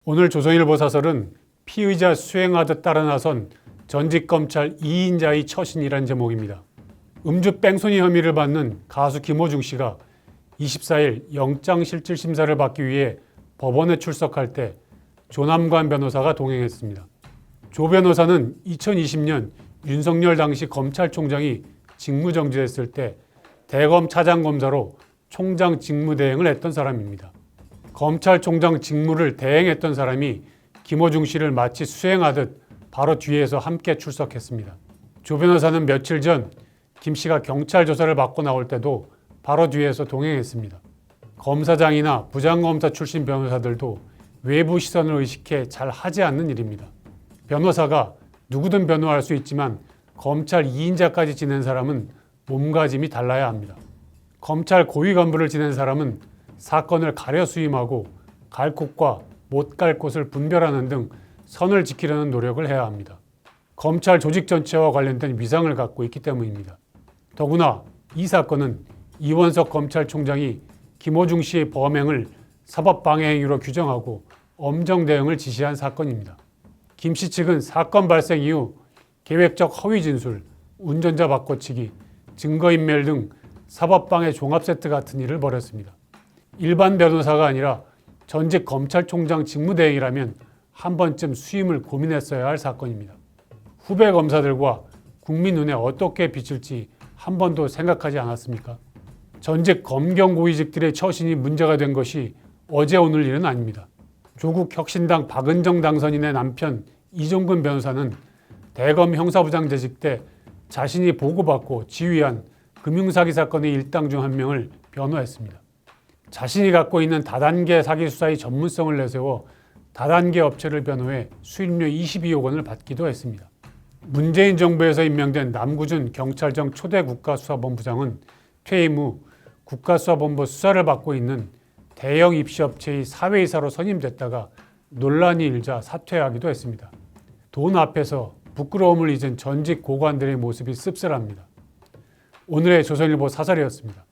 오늘 조선일보 사설은 피의자 수행하듯 따라 나선 전직검찰 2인자의 처신이란 제목입니다. 음주 뺑소니 혐의를 받는 가수 김호중 씨가 24일 영장실질심사를 받기 위해 법원에 출석할 때 조남관 변호사가 동행했습니다. 조 변호사는 2020년 윤석열 당시 검찰총장이 직무정지됐을 때 대검 차장검사로 총장 직무대행을 했던 사람입니다. 검찰총장 직무를 대행했던 사람이 김호중 씨를 마치 수행하듯 바로 뒤에서 함께 출석했습니다. 조 변호사는 며칠 전 김 씨가 경찰 조사를 받고 나올 때도 바로 뒤에서 동행했습니다. 검사장이나 부장검사 출신 변호사들도 외부 시선을 의식해 잘 하지 않는 일입니다. 변호사가 누구든 변호할 수 있지만 검찰 2인자까지 지낸 사람은 몸가짐이 달라야 합니다. 검찰 고위 간부를 지낸 사람은 사건을 가려 수임하고 갈 곳과 못 갈 곳을 분별하는 등 선을 지키려는 노력을 해야 합니다. 검찰 조직 전체와 관련된 위상을 갖고 있기 때문입니다. 더구나 이 사건은 이원석 검찰총장이 김호중 씨의 범행을 사법방해 행위로 규정하고 엄정 대응을 지시한 사건입니다. 김 씨 측은 사건 발생 이후 계획적 허위 진술, 운전자 바꿔치기, 증거인멸 등 사법방해 종합세트 같은 일을 벌였습니다. 일반 변호사가 아니라 전직 검찰총장 직무대행이라면 한 번쯤 수임을 고민했어야 할 사건입니다. 후배 검사들과 국민 눈에 어떻게 비칠지 한 번도 생각하지 않았습니까? 전직 검경 고위직들의 처신이 문제가 된 것이 어제 오늘 일은 아닙니다. 조국 혁신당 박은정 당선인의 남편 이종근 변호사는 대검 형사부장 재직 때 자신이 보고받고 지휘한 금융사기 사건의 일당 중 한 명을 변호했습니다. 자신이 갖고 있는 다단계 사기 수사의 전문성을 내세워 다단계 업체를 변호해 수임료 22억 원을 받기도 했습니다. 문재인 정부에서 임명된 남구준 경찰청 초대 국가수사본부장은 퇴임 후 국가수사본부 수사를 받고 있는 대형 입시업체의 사회이사로 선임됐다가 논란이 일자 사퇴하기도 했습니다. 돈 앞에서 부끄러움을 잊은 전직 고관들의 모습이 씁쓸합니다. 오늘의 조선일보 사설이었습니다.